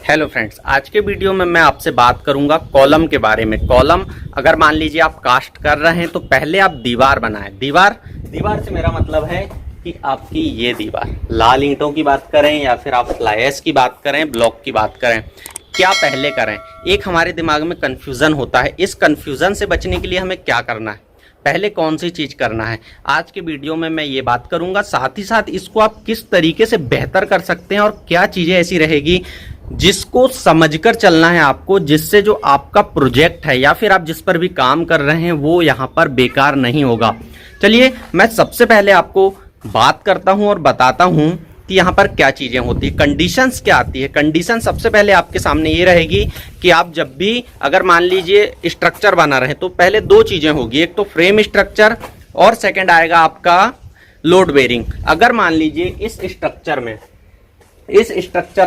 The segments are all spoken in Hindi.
हेलो फ्रेंड्स, आज के वीडियो में मैं आपसे बात करूंगा कॉलम के बारे में। कॉलम अगर मान लीजिए आप कास्ट कर रहे हैं तो पहले आप दीवार बनाएं। दीवार से मेरा मतलब है कि आपकी ये दीवार, लाल ईंटों की बात करें या फिर आप फ्लाई ऐश की बात करें, ब्लॉक की बात करें, क्या पहले करें। एक हमारे दिमाग में कन्फ्यूज़न होता है। इस कन्फ्यूज़न से बचने के लिए हमें क्या करना है, पहले कौन सी चीज़ करना है, आज के वीडियो में मैं ये बात करूंगा। साथ ही साथ इसको आप किस तरीके से बेहतर कर सकते हैं और क्या चीज़ें ऐसी रहेगी जिसको समझकर चलना है आपको, जिससे जो आपका प्रोजेक्ट है या फिर आप जिस पर भी काम कर रहे हैं वो यहाँ पर बेकार नहीं होगा। चलिए मैं सबसे पहले आपको बात करता हूँ और बताता हूँ कि यहाँ पर क्या चीज़ें होती है, कंडीशंस क्या आती है। कंडीशन सबसे पहले आपके सामने ये रहेगी कि आप जब भी अगर मान लीजिए स्ट्रक्चर बना रहे हैं तो पहले दो चीज़ें होगी, एक तो फ्रेम स्ट्रक्चर और सेकंड आएगा आपका लोड बेरिंग। अगर मान लीजिए इस स्ट्रक्चर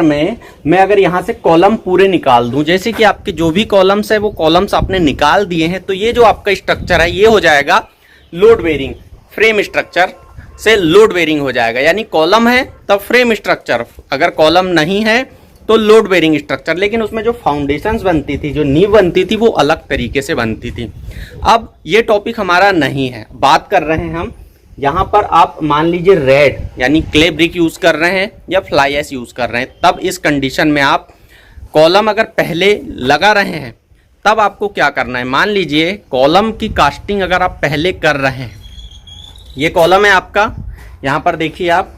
में मैं अगर यहाँ से कॉलम पूरे निकाल दूं, जैसे कि आपके जो भी कॉलम्स है वो कॉलम्स आपने निकाल दिए हैं, तो ये जो आपका स्ट्रक्चर है ये हो जाएगा लोड बेरिंग। फ्रेम स्ट्रक्चर से लोड बेरिंग हो जाएगा, यानी कॉलम है तब फ्रेम स्ट्रक्चर, अगर कॉलम नहीं है तो लोड बेरिंग स्ट्रक्चर। लेकिन उसमें जो फाउंडेशंस बनती थी, जो नींव बनती थी, वो अलग तरीके से बनती थी। अब ये टॉपिक हमारा नहीं है, बात कर रहे हैं हम यहाँ पर आप मान लीजिए रेड यानी क्ले ब्रिक यूज़ कर रहे हैं या फ्लाई ऐश यूज़ कर रहे हैं, तब इस कंडीशन में आप कॉलम अगर पहले लगा रहे हैं तब आपको क्या करना है। मान लीजिए कॉलम की कास्टिंग अगर आप पहले कर रहे हैं, ये कॉलम है आपका, यहाँ पर देखिए आप,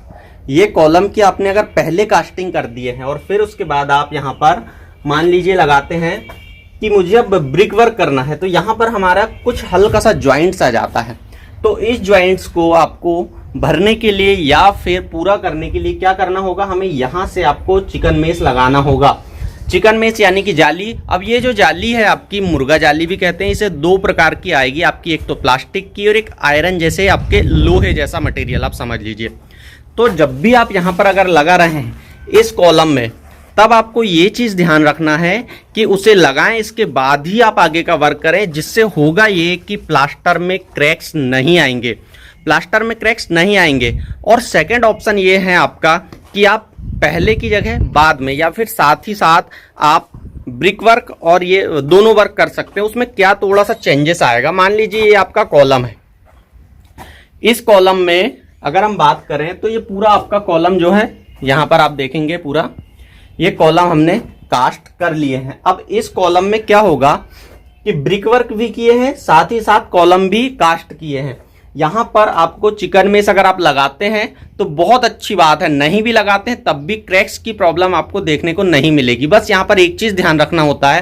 ये कॉलम की आपने अगर पहले कास्टिंग कर दिए हैं और फिर उसके बाद आप यहाँ पर मान लीजिए लगाते हैं कि मुझे अब ब्रिक वर्क करना है, तो यहाँ पर हमारा कुछ हल्का सा ज्वाइंट्स आ जाता है। तो इस ज्वाइंट्स को आपको भरने के लिए या फिर पूरा करने के लिए क्या करना होगा, हमें यहाँ से आपको चिकन मेश लगाना होगा। चिकन मेश यानी कि जाली। अब ये जो जाली है आपकी मुर्गा जाली भी कहते हैं, इसे दो प्रकार की आएगी आपकी, एक तो प्लास्टिक की और एक आयरन जैसे आपके लोहे जैसा मटेरियल, आप समझ लीजिए। तो जब भी आप यहाँ पर अगर लगा रहे हैं इस कॉलम में, तब आपको ये चीज़ ध्यान रखना है कि उसे लगाएं, इसके बाद ही आप आगे का वर्क करें, जिससे होगा ये कि प्लास्टर में क्रैक्स नहीं आएंगे, प्लास्टर में क्रैक्स नहीं आएंगे। और सेकंड ऑप्शन ये है आपका कि आप पहले की जगह बाद में या फिर साथ ही साथ आप ब्रिक वर्क और ये दोनों वर्क कर सकते हैं। उसमें क्या थोड़ा सा चेंजेस आएगा, मान लीजिए ये आपका कॉलम है, इस कॉलम में अगर हम बात करें तो ये पूरा आपका कॉलम जो है यहाँ पर आप देखेंगे पूरा ये कॉलम हमने कास्ट कर लिए हैं। अब इस कॉलम में क्या होगा कि ब्रिक वर्क भी किए हैं, साथ ही साथ कॉलम भी कास्ट किए हैं। यहाँ पर आपको चिकन मेश अगर आप लगाते हैं तो बहुत अच्छी बात है, नहीं भी लगाते हैं तब भी क्रैक्स की प्रॉब्लम आपको देखने को नहीं मिलेगी। बस यहाँ पर एक चीज़ ध्यान रखना होता है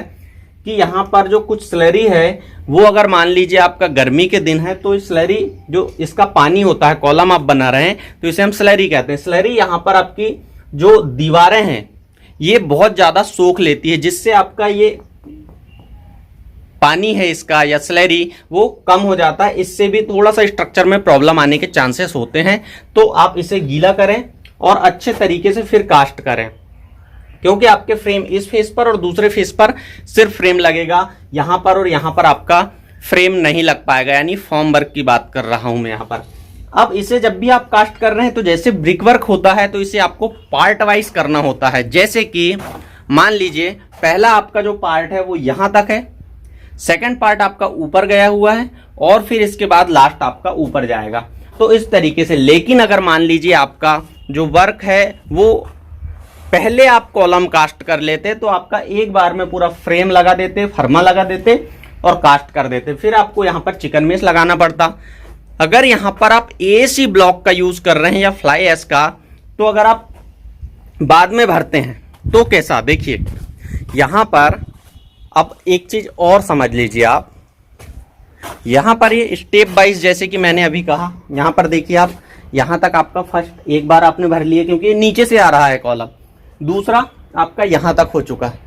कि यहाँ पर जो कुछ स्लरी है वो अगर मान लीजिए आपका गर्मी के दिन है तो स्लरी जो इसका पानी होता है, कॉलम आप बना रहे हैं तो इसे हम स्लरी कहते हैं। स्लरी यहाँ पर आपकी जो दीवारें हैं ये बहुत ज़्यादा सोख लेती है, जिससे आपका ये पानी है इसका या स्लरी वो कम हो जाता है। इससे भी थोड़ा सा स्ट्रक्चर में प्रॉब्लम आने के चांसेस होते हैं। तो आप इसे गीला करें और अच्छे तरीके से फिर कास्ट करें, क्योंकि आपके फ्रेम इस फेस पर और दूसरे फेस पर सिर्फ फ्रेम लगेगा, यहाँ पर और यहाँ पर आपका फ्रेम नहीं लग पाएगा, यानी फॉर्म वर्क की बात कर रहा हूँ मैं यहाँ पर। अब इसे जब भी आप कास्ट कर रहे हैं तो जैसे ब्रिक वर्क होता है तो इसे आपको पार्ट वाइज करना होता है। जैसे कि मान लीजिए पहला आपका जो पार्ट है वो यहाँ तक है, सेकंड पार्ट आपका ऊपर गया हुआ है और फिर इसके बाद लास्ट आपका ऊपर जाएगा, तो इस तरीके से। लेकिन अगर मान लीजिए आपका जो वर्क है वो पहले आप कॉलम कास्ट कर लेते तो आपका एक बार में पूरा फ्रेम लगा देते, फर्मा लगा देते और कास्ट कर देते, फिर आपको यहाँ पर चिकन मेश लगाना पड़ता। अगर यहाँ पर आप एसी ब्लॉक का यूज कर रहे हैं या फ्लाई ऐश का, तो अगर आप बाद में भरते हैं तो कैसा, देखिए यहाँ पर अब एक चीज और समझ लीजिए आप, यहाँ पर ये स्टेप वाइज, जैसे कि मैंने अभी कहा, यहाँ पर देखिए आप, यहाँ तक आपका फर्स्ट एक बार आपने भर लिया क्योंकि ये नीचे से आ रहा है कॉलम, दूसरा आपका यहाँ तक हो चुका है।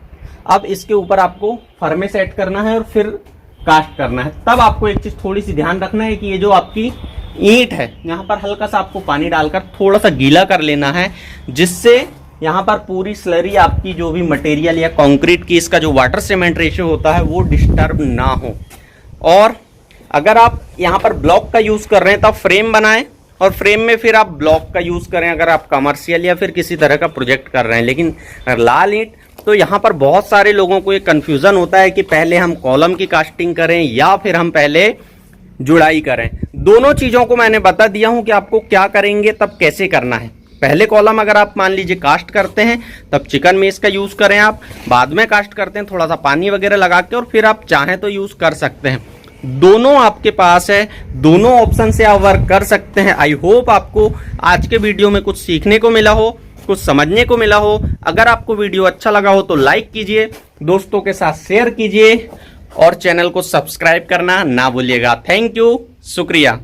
अब इसके ऊपर आपको फर्मे सेट करना है और फिर कास्ट करना है। तब आपको एक चीज थोड़ी सी ध्यान रखना है कि ये जो आपकी ईंट है यहाँ पर हल्का सा आपको पानी डालकर थोड़ा सा गीला कर लेना है, जिससे यहाँ पर पूरी स्लरी आपकी जो भी मटेरियल या कंक्रीट की इसका जो वाटर सीमेंट रेशियो होता है वो डिस्टर्ब ना हो। और अगर आप यहाँ पर ब्लॉक का यूज कर रहे हैं तब फ्रेम बनाएं और फ्रेम में फिर आप ब्लॉक का यूज करें अगर आप कमर्शियल या फिर किसी तरह का प्रोजेक्ट कर रहे हैं। लेकिन लाल ईंट तो यहाँ पर बहुत सारे लोगों को ये कंफ्यूजन होता है कि पहले हम कॉलम की कास्टिंग करें या फिर हम पहले जुड़ाई करें। दोनों चीजों को मैंने बता दिया हूं कि आपको क्या करेंगे तब कैसे करना है। पहले कॉलम अगर आप मान लीजिए कास्ट करते हैं तब चिकन मेस का यूज करें आप, बाद में कास्ट करते हैं थोड़ा सा पानी वगैरह लगा के और फिर आप चाहें तो यूज कर सकते हैं। दोनों आपके पास है, दोनों ऑप्शन से आप वर्क कर सकते हैं। आई होप आपको आज के वीडियो में कुछ सीखने को मिला हो, कुछ समझने को मिला हो। अगर आपको वीडियो अच्छा लगा हो तो लाइक कीजिए, दोस्तों के साथ शेयर कीजिए और चैनल को सब्सक्राइब करना ना भूलिएगा। थैंक यू, शुक्रिया।